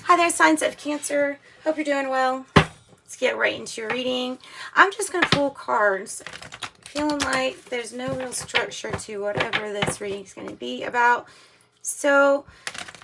Hi there, signs of Cancer. Hope you're doing well. Let's get right into your reading. I'm just going to pull cards. Feeling like there's no real structure to whatever this reading is going to be about. So,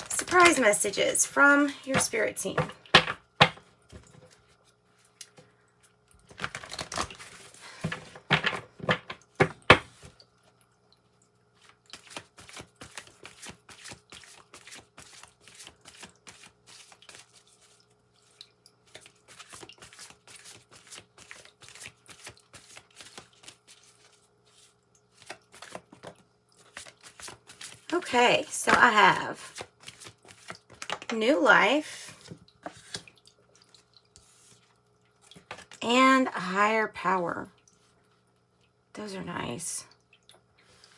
surprise messages from your spirit team. Okay, so I have new life and a higher power. Those are nice.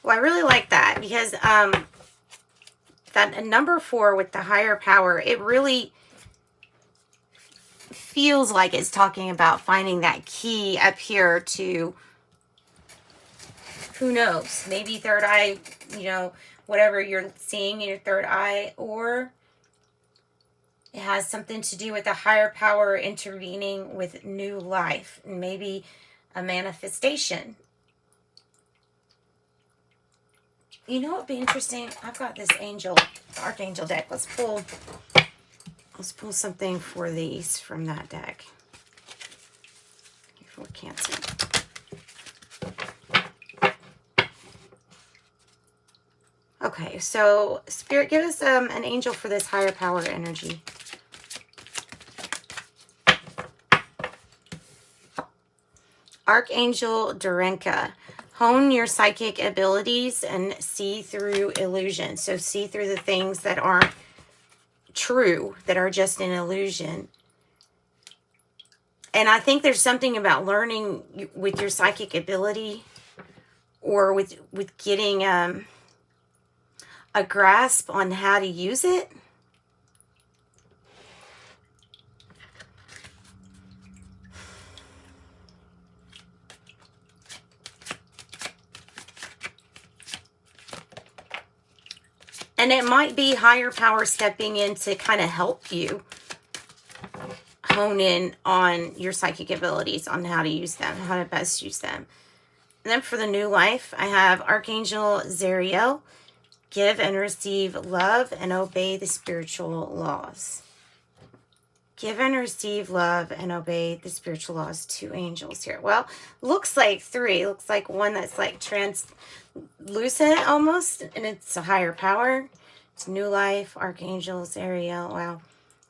Well, I really like that because that number 4 with the higher power, it really feels like it's talking about finding that key up here to, who knows, maybe third eye, whatever you're seeing in your third eye, or it has something to do with a higher power intervening with new life, and maybe a manifestation. You know what would be interesting? I've got this archangel deck. Let's pull something for these from that deck. For Cancer. Okay, so Spirit, give us an angel for this higher power energy. Archangel Durenka. Hone your psychic abilities and see through illusion. So see through the things that aren't true, that are just an illusion. And I think there's something about learning with your psychic ability, or with getting a grasp on how to use it. And it might be higher power stepping in to kind of help you hone in on your psychic abilities, on how to use them, how to best use them. And then for the new life, I have Archangel Zariel. Give and receive love and obey the spiritual laws. Give and receive love and obey the spiritual laws. 2 angels here. Well, looks like 3. Looks like one that's like translucent almost, and it's a higher power. It's new life, Archangels, Ariel. Wow,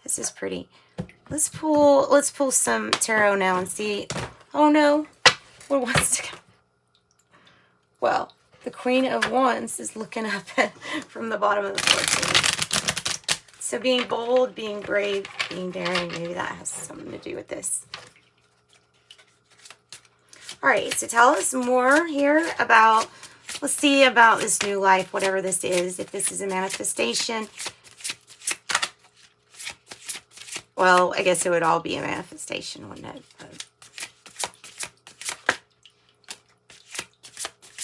this is pretty. Let's pull some tarot now and see. Oh no, what wants to go? Well, the Queen of Wands is looking up from the bottom of the 14. So being bold, being brave, being daring, maybe that has something to do with this. All right, so tell us more here about, let's see about this new life, whatever this is. If this is a manifestation, well, I guess it would all be a manifestation, wouldn't it?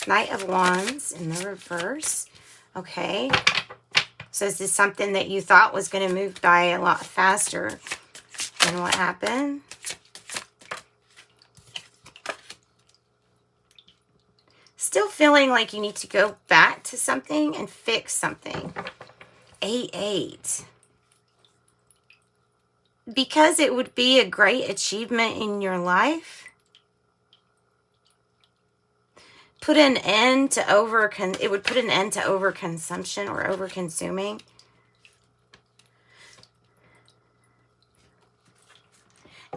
Knight of Wands in the reverse. Okay. So is this something that you thought was going to move by a lot faster than what happened? Still feeling like you need to go back to something and fix something. 8-8. Because it would be a great achievement in your life. It would put an end to overconsumption or overconsuming.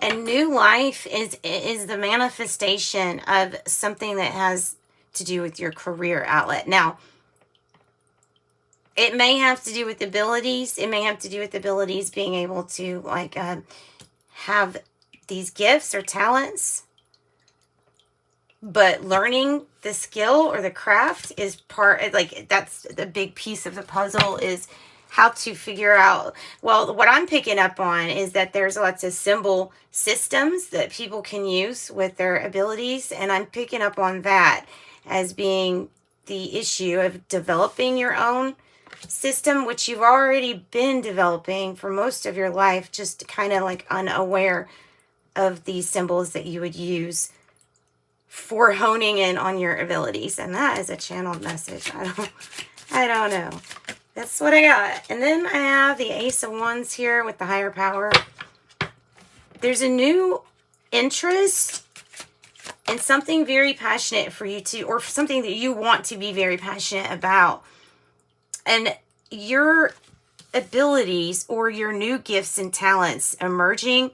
And new life is the manifestation of something that has to do with your career outlet. Now, it may have to do with abilities. It may have to do with abilities being able to have these gifts or talents. But learning the skill or the craft is that's the big piece of the puzzle, is how to figure out, well, what I'm picking up on is that there's lots of symbol systems that people can use with their abilities. And I'm picking up on that as being the issue of developing your own system, which you've already been developing for most of your life, just kind of like unaware of these symbols that you would use for honing in on your abilities. And that is a channeled message. I don't know. That's what I got. And then I have the Ace of Wands here with the higher power. There's a new interest in something very passionate for you to, or something that you want to be very passionate about. And your abilities or your new gifts and talents emerging,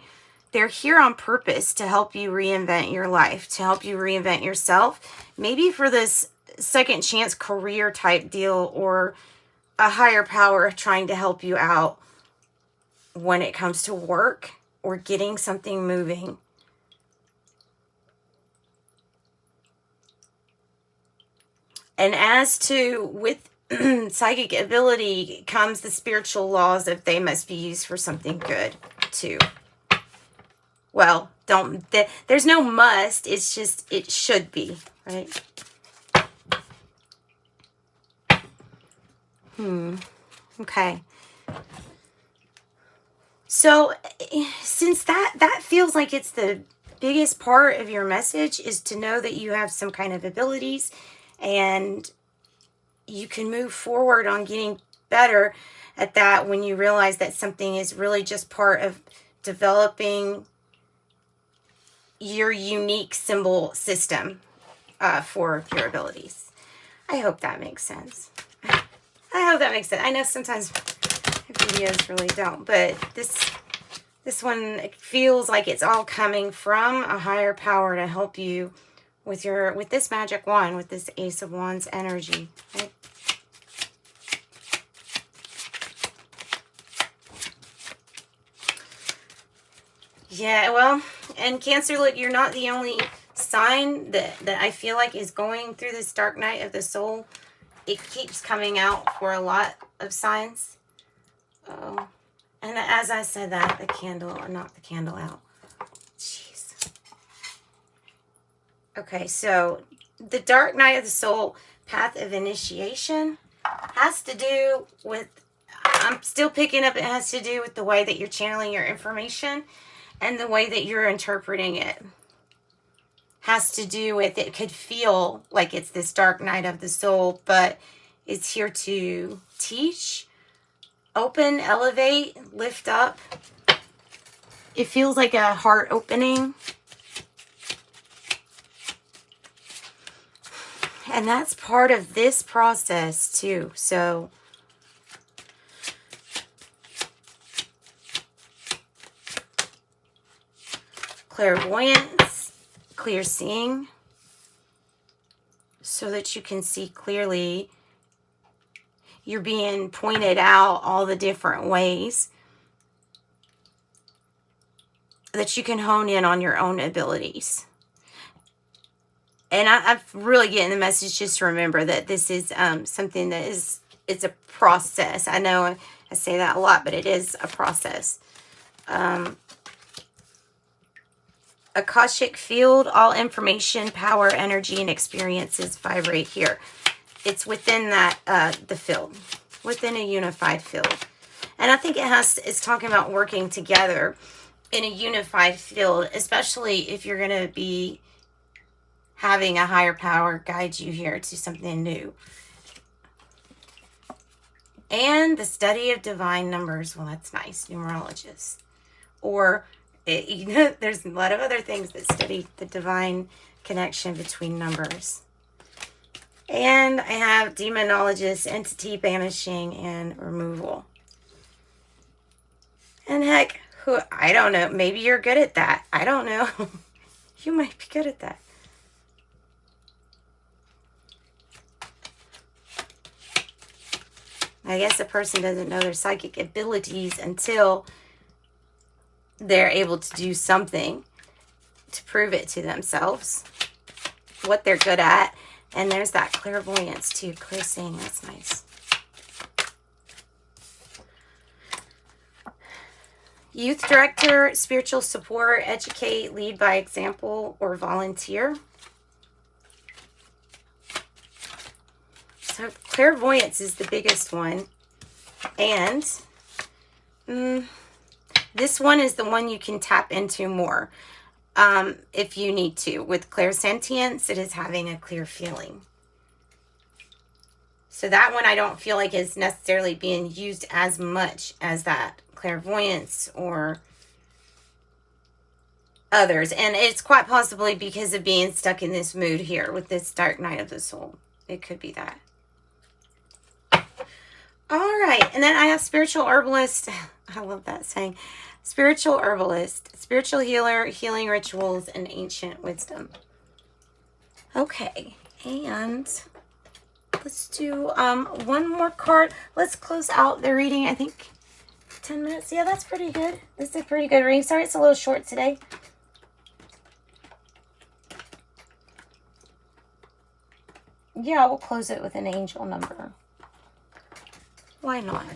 they're here on purpose to help you reinvent your life, to help you reinvent yourself. Maybe for this second chance career type deal, or a higher power trying to help you out when it comes to work or getting something moving. And as to with psychic ability comes the spiritual laws of they must be used for something good too. Well, there's no must, it's just it should be, right? Okay. So since that feels like it's the biggest part of your message, is to know that you have some kind of abilities and you can move forward on getting better at that when you realize that something is really just part of developing your unique symbol system for your abilities. I hope that makes sense. I hope that makes sense. I know sometimes videos really don't, but this one feels like it's all coming from a higher power to help you with this magic wand, with this Ace of Wands energy, right? Yeah, well, and Cancer, look, you're not the only sign that I feel like is going through this dark night of the soul. It keeps coming out for a lot of signs. Oh, and as I said that, the candle, or not the candle out. Jeez. Okay, so the dark night of the soul, path of initiation, has to do with, I'm still picking up, it has to do with the way that you're channeling your information and the way that you're interpreting it. Has to do with, it could feel like it's this dark night of the soul, but it's here to teach, open, elevate, lift up. It feels like a heart opening. And that's part of this process too. So clairvoyance, clear seeing, so that you can see clearly. You're being pointed out all the different ways that you can hone in on your own abilities. And I'm really getting the message, just to remember that this is something that it's a process. I know I say that a lot, but it is a process. Akashic field, all information, power, energy, and experiences vibrate here. It's within that, the field, within a unified field. And I think it's talking about working together in a unified field, especially if you're going to be having a higher power guide you here to something new. And the study of divine numbers. Well, that's nice. Numerologists. Or, there's a lot of other things that study the divine connection between numbers. And I have demonologist, entity banishing, and removal. And heck, I don't know. Maybe you're good at that. I don't know. You might be good at that. I guess a person doesn't know their psychic abilities until they're able to do something to prove it to themselves, what they're good at. And there's that clairvoyance too, clear seeing. That's nice. Youth director, spiritual support, educate, lead by example, or volunteer. So clairvoyance is the biggest one. And this one is the one you can tap into more if you need to. With clairsentience, it is having a clear feeling. So that one I don't feel like is necessarily being used as much as that clairvoyance or others. And it's quite possibly because of being stuck in this mood here with this dark night of the soul. It could be that. All right. And then I have spiritual herbalist. I love that saying. Spiritual herbalist, spiritual healer, healing rituals, and ancient wisdom. Okay. And let's do one more card. Let's close out the reading. I think 10 minutes. Yeah, that's pretty good. This is a pretty good reading. Sorry, it's a little short today. Yeah, we'll close it with an angel number. Why not?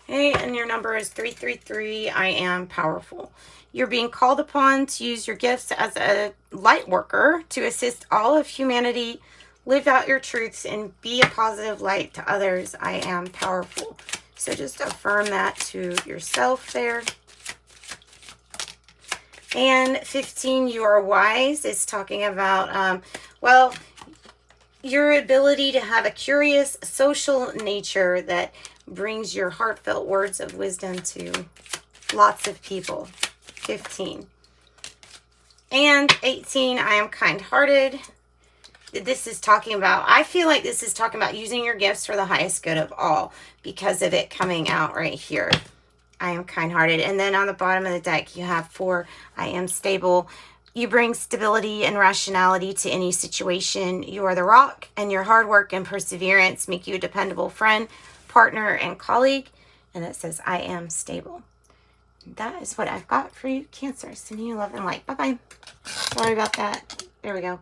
Okay, and your number is 333. I am powerful. You're being called upon to use your gifts as a light worker to assist all of humanity, live out your truths, and be a positive light to others. I am powerful. So just affirm that to yourself there. And 15, you are wise. It's talking about, well, your ability to have a curious social nature that brings your heartfelt words of wisdom to lots of people. 15. And 18, I am kind-hearted. This is talking about, I feel like this is talking about using your gifts for the highest good of all because of it coming out right here. I am kind-hearted. And then on the bottom of the deck, you have 4, I am stable. You bring stability and rationality to any situation. You are the rock, and your hard work and perseverance make you a dependable friend, partner, and colleague. And it says, I am stable. That is what I've got for you, Cancer. Sending you love and light. Bye-bye. Sorry about that. There we go.